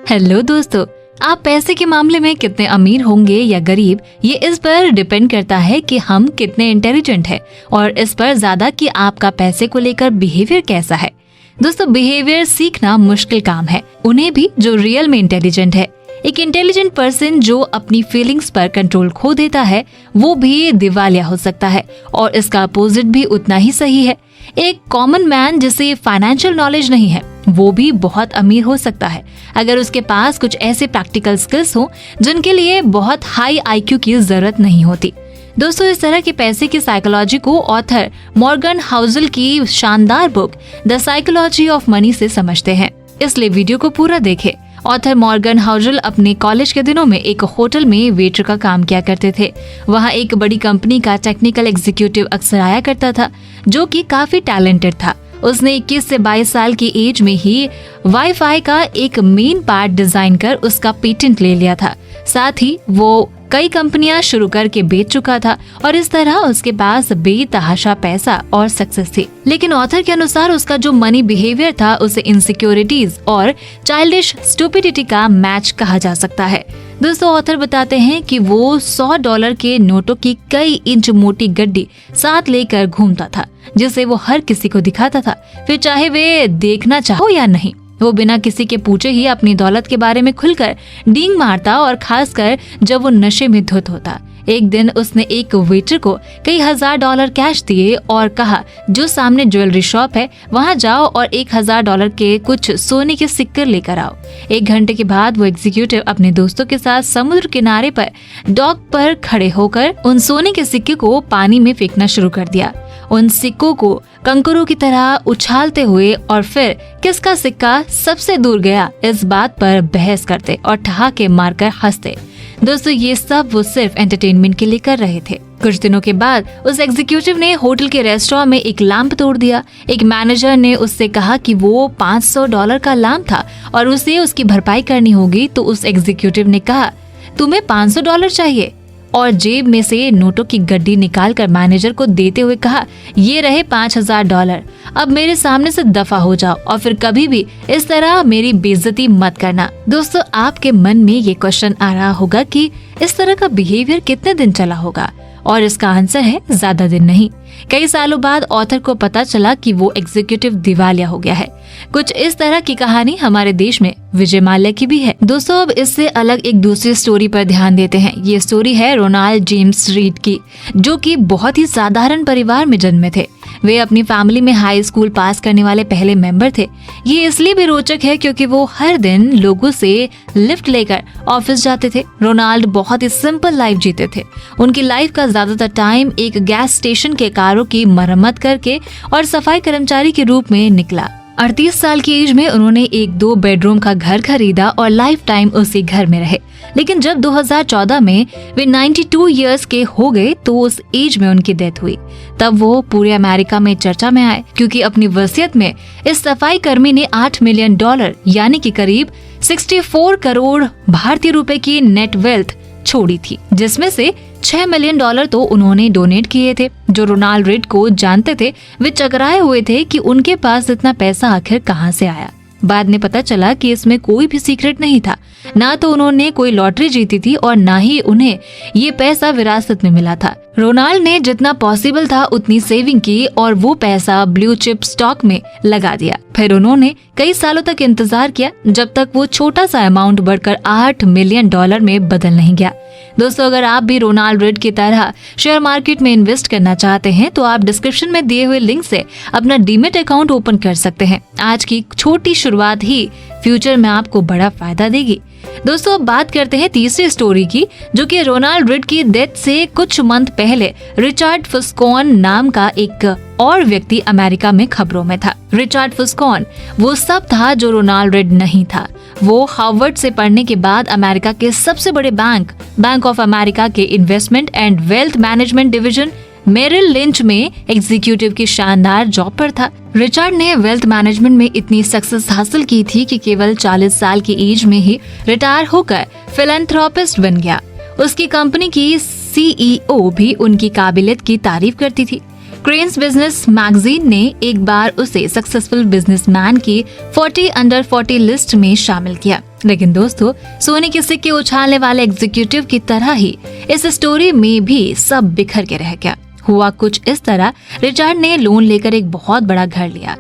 Hello दोस्तों, आप पैसे के मामले में कितने अमीर होंगे या गरीब, ये इस पर डिपेंड करता है कि हम कितने इंटेलिजेंट हैं और इस पर ज्यादा कि आपका पैसे को लेकर बिहेवियर कैसा है। दोस्तों, बिहेवियर सीखना मुश्किल काम है, उन्हें भी जो रियल में इंटेलिजेंट है। एक इंटेलिजेंट पर्सन जो अपनी फीलिंग्स पर कंट्रोल खो देता है वो भी दिवालिया हो सकता है, और इसका अपोजिट भी उतना ही सही है। एक कॉमन मैन जिसे फाइनेंशियल नॉलेज नहीं है वो भी बहुत अमीर हो सकता है अगर उसके पास कुछ ऐसे प्रैक्टिकल स्किल्स हो जिनके लिए बहुत हाई आईक्यू की जरूरत नहीं होती। दोस्तों, इस तरह के पैसे की साइकोलॉजी को ऑथर मॉर्गन हाउसल की शानदार book the psychology of money से समझते हैं, इसलिए वीडियो को पूरा देखें। ऑथर मॉर्गन हाउसल अपने कॉलेज के दिनों में एक होटल में वेटर का काम किया करते थे। वहाँ एक बड़ी कंपनी का टेक्निकल एग्जीक्यूटिव अक्सर आया करता था जो कि काफी टैलेंटेड था। उसने 21 से 22 साल की एज में ही वाईफाई का एक मेन पार्ट डिजाइन कर उसका पेटेंट ले लिया था। साथ ही वो कई कंपनियां शुरू करके बेच चुका था और इस तरह उसके पास बेतहाशा पैसा और सक्सेस थी। लेकिन ऑथर के अनुसार उसका जो मनी बिहेवियर था उसे इनसिक्योरिटीज और चाइल्डिश स्टुपिडिटी का मैच कहा जा सकता है। दोस्तों, ऑथर बताते हैं कि वो $100 के नोटों की कई इंच मोटी गड्डी साथ लेकर घूमता था जिसे वो हर किसी को दिखाता था, फिर चाहे वे देखना चाहो या नहीं। वो बिना किसी के पूछे ही अपनी दौलत के बारे में खुलकर डींग मारता, और खासकर जब वो नशे में धुत होता। एक दिन उसने एक वेटर को कई $1000 कैश दिए और कहा, जो सामने ज्वेलरी शॉप है वहाँ जाओ और $1000 के कुछ सोने के सिक्के लेकर आओ। 1 घंटे के बाद वो एग्जीक्यूटिव अपने दोस्तों के साथ समुद्र किनारे पर डॉक पर खड़े होकर उन सोने के सिक्के को पानी में फेंकना शुरू कर दिया, उन सिक्कों को कंकरों की तरह उछालते हुए, और फिर किसका सिक्का सबसे दूर गया इस बात पर बहस करते और ठहाके मारकर हंसते। दोस्तों, ये सब वो सिर्फ एंटरटेनमेंट के लिए कर रहे थे। कुछ दिनों के बाद उस एग्जीक्यूटिव ने होटल के रेस्टोरेंट में एक लैंप तोड़ दिया। एक मैनेजर ने उससे कहा कि वो $500 का लैंप था और उसे उसकी भरपाई करनी होगी, तो उस एग्जीक्यूटिव ने कहा, तुम्हें $500 चाहिए, और जेब में से नोटों की गड्डी निकालकर मैनेजर को देते हुए कहा, ये रहे $5000, अब मेरे सामने से दफा हो जाओ और फिर कभी भी इस तरह मेरी बेइज्जती मत करना। दोस्तों, आपके मन में ये क्वेश्चन आ रहा होगा कि इस तरह का बिहेवियर कितने दिन चला होगा, और इसका आंसर है ज्यादा दिन नहीं। कई सालों बाद ऑथर को पता चला कि वो एग्जीक्यूटिव दिवालिया हो गया है। कुछ इस तरह की कहानी हमारे देश में विजय माल्या की भी है। दोस्तों, अब इससे अलग एक दूसरी स्टोरी पर ध्यान देते हैं। ये स्टोरी है रोनाल्ड जेम्स रीड की, जो कि बहुत ही साधारण परिवार में जन्मे थे। वे अपनी फैमिली में हाई स्कूल पास करने वाले पहले मेंबर थे। ये इसलिए भी रोचक है क्योंकि वो हर दिन लोगों से लिफ्ट लेकर ऑफिस जाते थे। रोनाल्ड बहुत ही सिंपल लाइफ जीते थे। उनकी लाइफ का ज्यादातर टाइम एक गैस स्टेशन के कारों की मरम्मत करके और सफाई कर्मचारी के रूप में निकला। 38 साल की एज में उन्होंने एक 2 बेडरूम का घर खरीदा और लाइफ टाइम उसी घर में रहे। लेकिन जब 2014 में वे 92 इयर्स के हो गए तो उस एज में उनकी डेथ हुई। तब वो पूरे अमेरिका में चर्चा में आए क्योंकि अपनी वसीयत में इस सफाई कर्मी ने $8 मिलियन यानी कि करीब 64 करोड़ भारतीय रुपए की नेट वेल्थ छोड़ी थी, जिसमें से $6 मिलियन तो उन्होंने डोनेट किए थे। जो रोनाल्ड रीड को जानते थे वे चकराए हुए थे कि उनके पास इतना पैसा आखिर कहां से आया। बाद में पता चला कि इसमें कोई भी सीक्रेट नहीं था। ना तो उन्होंने कोई लॉटरी जीती थी और ना ही उन्हें ये पैसा विरासत में मिला था। रोनाल्ड ने जितना पॉसिबल था उतनी सेविंग की और वो पैसा ब्लू चिप स्टॉक में लगा दिया। फिर उन्होंने कई सालों तक इंतजार किया जब तक वो छोटा सा अमाउंट बढ़कर $8 मिलियन में बदल नहीं गया। दोस्तों, अगर आप भी रोनाल्ड रीड की तरह शेयर मार्केट में इन्वेस्ट करना चाहते हैं तो आप डिस्क्रिप्शन में दिए हुए लिंक से अपना डीमेट अकाउंट ओपन कर सकते हैं। आज की छोटी शुरुआत ही फ्यूचर में आपको बड़ा फायदा देगी। दोस्तों, अब बात करते हैं तीसरी स्टोरी की, जो कि रोनाल्ड रीड की डेथ से कुछ मंथ पहले रिचर्ड फुस्कॉन नाम का एक और व्यक्ति अमेरिका में खबरों में था। रिचर्ड फुस्कॉन वो सब था जो रोनाल्ड रीड नहीं था। वो हार्वर्ड से पढ़ने के बाद अमेरिका के सबसे बड़े बैंक ऑफ अमेरिका के investment and wealth management division Merrill Lynch में एग्जीक्यूटिव की शानदार जॉब पर था। रिचर्ड ने वेल्थ मैनेजमेंट में इतनी सक्सेस हासिल की थी कि केवल 40 साल की एज में ही रिटायर होकर फिलैंथ्रोपिस्ट बन गया। उसकी कंपनी की CEO भी उनकी काबिलियत की तारीफ करती थी। क्रेन्स बिजनेस मैगजीन ने एक बार उसे सक्सेसफुल बिजनेसमैन की 40 अंडर 40 लिस्ट में शामिल किया। लेकिन दोस्तों, सोने के सिक्के उछालने वाले एग्जीक्यूटिव की तरह ही इस स्टोरी में भी सब बिखर के रह गया। हुआ कुछ इस तरह, रिचर्ड ने लोन लेकर एक बहुत बड़ा घर लिया।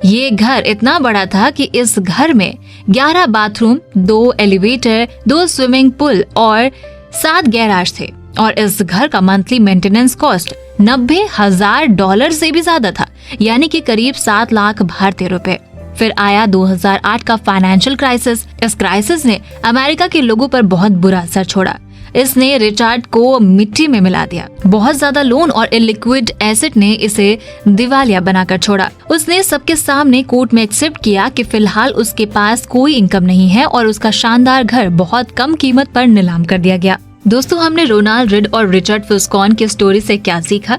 ये घर इतना बड़ा था कि इस घर में 11 बाथरूम, 2 एलिवेटर, 2 स्विमिंग पूल और 7 गैराज थे। और इस घर का मंथली मेंटेनेंस कॉस्ट $90,000 से भी ज्यादा था, यानी कि करीब 7 लाख भारतीय रुपए। फिर आया 2008 का फाइनेंशियल क्राइसिस। इस क्राइसिस ने अमेरिका के लोगों पर बहुत बुरा असर छोड़ा। इसने रिचर्ड को मिट्टी में मिला दिया। बहुत ज्यादा लोन और इलिक्विड एसेट ने इसे दिवालिया बनाकर छोड़ा। उसने सबके सामने कोर्ट में एक्सेप्ट किया कि फिलहाल उसके पास कोई इनकम नहीं है और उसका शानदार घर बहुत कम कीमत पर नीलाम कर दिया गया। दोस्तों, हमने रोनाल्ड रीड और रिचर्ड फुस्कॉन की स्टोरी से क्या सीखा?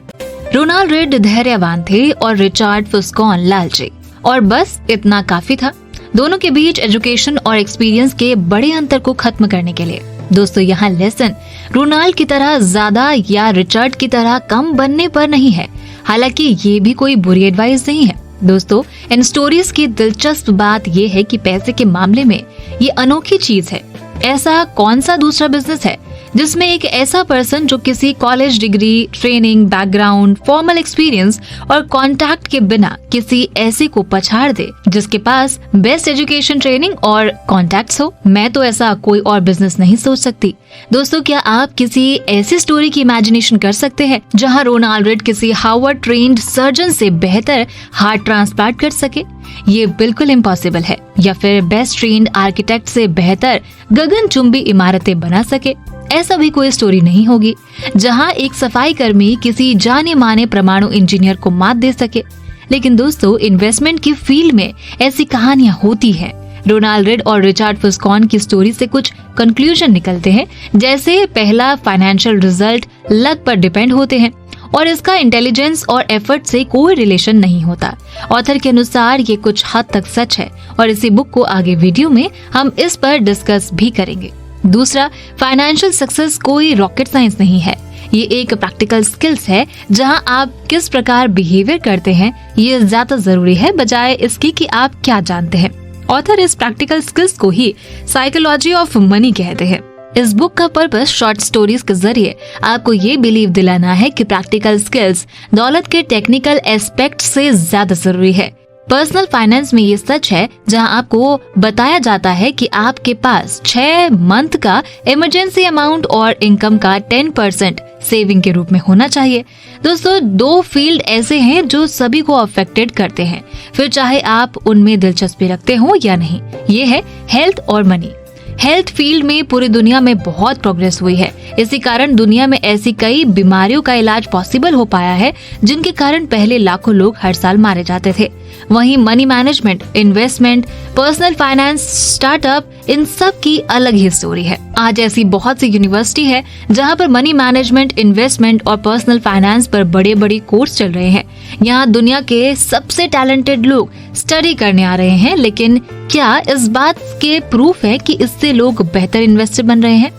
रोनाल्ड रीड धैर्यवान थे और रिचर्ड फुस्कॉन लालची, और बस इतना काफी था दोनों के बीच एजुकेशन और एक्सपीरियंस के बड़े अंतर को खत्म करने के लिए। दोस्तों, यहाँ लेसन रोनाल्ड की तरह ज्यादा या रिचर्ड की तरह कम बनने पर नहीं है। हालांकि ये भी कोई बुरी एडवाइस नहीं है। दोस्तों, इन स्टोरीज की दिलचस्प बात ये है कि पैसे के मामले में ये अनोखी चीज है। ऐसा कौन सा दूसरा बिजनेस है जिसमें एक ऐसा पर्सन जो किसी college degree, training, background, formal experience और कॉन्टैक्ट के बिना किसी ऐसे को पछाड़ दे जिसके पास बेस्ट एजुकेशन, ट्रेनिंग और कॉन्टैक्ट्स हो? मैं तो ऐसा कोई और बिजनेस नहीं सोच सकती। दोस्तों, क्या आप किसी ऐसी स्टोरी की इमेजिनेशन कर सकते हैं जहां रोनाल्ड रीड किसी हार्वर्ड ट्रेन्ड सर्जन से बेहतर हार्ट ट्रांसप्लांट कर सके? ये बिल्कुल इम्पॉसिबल है। या फिर बेस्ट ट्रेन्ड आर्किटेक्ट से बेहतर गगनचुंबी इमारतें बना सके? ऐसा भी कोई स्टोरी नहीं होगी जहां एक सफाई कर्मी किसी जाने माने परमाणु इंजीनियर को मात दे सके। लेकिन दोस्तों, इन्वेस्टमेंट की फील्ड में ऐसी कहानियां होती हैं। रोनाल्ड रीड और रिचर्ड फुस्कॉन की स्टोरी से कुछ कंक्लूजन निकलते हैं, जैसे पहला, फाइनेंशियल रिजल्ट लक पर डिपेंड होते हैं और इसका इंटेलिजेंस और एफर्ट से कोई रिलेशन नहीं होता। ऑथर के अनुसार ये कुछ हद तक सच है और इसी बुक को आगे वीडियो में हम इस पर डिस्कस भी करेंगे। दूसरा, फाइनेंशियल सक्सेस कोई रॉकेट साइंस नहीं है। ये एक प्रैक्टिकल स्किल्स है जहां आप किस प्रकार बिहेवियर करते हैं ये ज्यादा जरूरी है बजाय इसकी कि आप क्या जानते हैं। ऑथर इस प्रैक्टिकल स्किल्स को ही साइकोलॉजी ऑफ मनी कहते हैं। इस बुक का पर्पस शॉर्ट स्टोरीज के जरिए आपको ये बिलीव दिलाना है कि प्रैक्टिकल स्किल्स दौलत के टेक्निकल एस्पेक्ट से ज्यादा जरूरी है। पर्सनल फाइनेंस में ये सच है जहां आपको बताया जाता है कि आपके पास 6 मंथ का इमरजेंसी अमाउंट और इनकम का 10% सेविंग के रूप में होना चाहिए। दोस्तों, 2 फील्ड ऐसे हैं जो सभी को अफेक्टेड करते हैं, फिर चाहे आप उनमें दिलचस्पी रखते हो या नहीं। ये है हेल्थ और मनी। हेल्थ फील्ड में पूरी दुनिया में बहुत प्रोग्रेस हुई है। इसी कारण दुनिया में ऐसी कई बीमारियों का इलाज पॉसिबल हो पाया है जिनके कारण पहले लाखों लोग हर साल मारे जाते थे। वहीं money management, investment, personal finance, startup, इन सब की अलग ही स्टोरी है। आज ऐसी बहुत सी यूनिवर्सिटी है जहां पर मनी मैनेजमेंट, इन्वेस्टमेंट और पर्सनल फाइनेंस पर बड़े कोर्स चल रहे हैं। यहाँ दुनिया के सबसे टैलेंटेड लोग स्टडी करने आ रहे हैं। लेकिन क्या इस बात के प्रूफ है कि इससे लोग बेहतर इन्वेस्टर बन रहे हैं?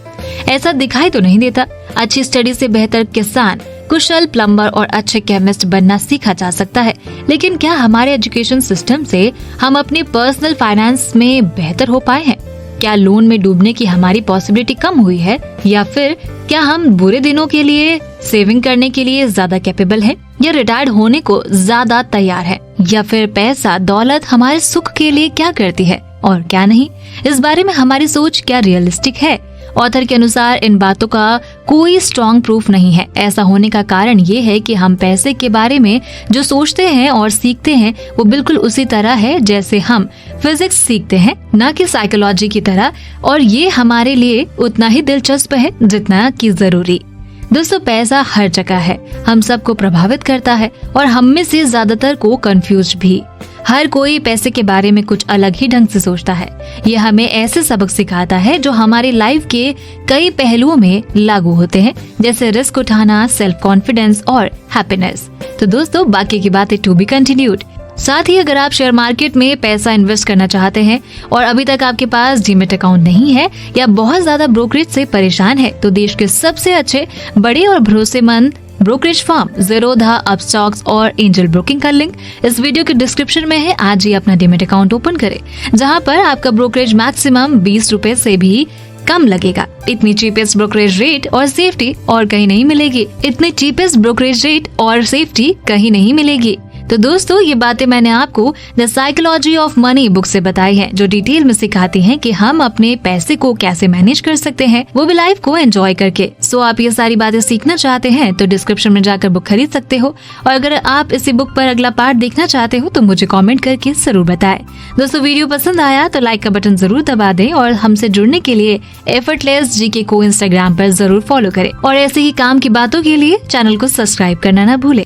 ऐसा दिखाई तो नहीं देता। अच्छी स्टडी से बेहतर किसान, कुशल प्लम्बर और अच्छे केमिस्ट बनना सीखा जा सकता है। लेकिन क्या हमारे एजुकेशन सिस्टम से हम अपनी पर्सनल फाइनेंस में बेहतर हो पाए हैं? क्या लोन में डूबने की हमारी पॉसिबिलिटी कम हुई है, या फिर क्या हम बुरे दिनों के लिए सेविंग करने के लिए ज्यादा कैपेबल हैं, या रिटायर्ड होने को ज्यादा तैयार है, या फिर पैसा दौलत हमारे सुख के लिए क्या करती है और क्या नहीं? इस बारे में हमारी सोच क्या रियलिस्टिक है? ऑथर के अनुसार इन बातों का कोई स्ट्रॉन्ग प्रूफ नहीं है। ऐसा होने का कारण ये है कि हम पैसे के बारे में जो सोचते हैं और सीखते हैं वो बिल्कुल उसी तरह है जैसे हम फिजिक्स सीखते हैं, न कि साइकोलॉजी की तरह, और ये हमारे लिए उतना ही दिलचस्प है जितना कि जरूरी। दोस्तों, पैसा हर जगह है, हम सबको प्रभावित करता है और हम में से ज्यादातर को कंफ्यूज भी। हर कोई पैसे के बारे में कुछ अलग ही ढंग से सोचता है। ये हमें ऐसे सबक सिखाता है जो हमारी लाइफ के कई पहलुओं में लागू होते हैं, जैसे रिस्क उठाना, सेल्फ कॉन्फिडेंस और हैप्पीनेस। तो दोस्तों, बाकी की बातें टू बी कंटिन्यूड। साथ ही अगर आप शेयर मार्केट में पैसा इन्वेस्ट करना चाहते हैं और अभी तक आपके पास डीमैट अकाउंट नहीं है या बहुत ज्यादा ब्रोकरेज से परेशान है, तो देश के सबसे अच्छे, बड़े और भरोसेमंद ब्रोकरेज फर्म ज़ीरोधा, अपस्टॉक्स और एंजल ब्रोकिंग का लिंक इस वीडियो के डिस्क्रिप्शन में है। आज ही अपना डीमैट अकाउंट ओपन करें, जहां पर आपका ब्रोकरेज मैक्सिमम 20 रुपए से भी कम लगेगा। इतनी चीपेस्ट ब्रोकरेज रेट और सेफ्टी और कहीं नहीं मिलेगी। इतनी चीपेस्ट ब्रोकरेज रेट और सेफ्टी कहीं नहीं मिलेगी। तो दोस्तों, ये बातें मैंने आपको the psychology of money book से बताई है, जो डिटेल में सिखाती हैं कि हम अपने पैसे को कैसे मैनेज कर सकते हैं, वो भी लाइफ को एंजॉय करके। सो आप ये सारी बातें सीखना चाहते हैं तो डिस्क्रिप्शन में जाकर बुक खरीद सकते हो। और अगर आप इसी बुक पर अगला पार्ट देखना चाहते हो तो मुझे कॉमेंट करके जरूर बताएं। दोस्तों, वीडियो पसंद आया तो लाइक का बटन जरूर दबा दें और हमसे जुड़ने के लिए एफर्टलेस जीके को इंस्टाग्राम पर जरूर फॉलो करें और ऐसे ही काम की बातों के लिए चैनल को सब्सक्राइब करना न भूलें।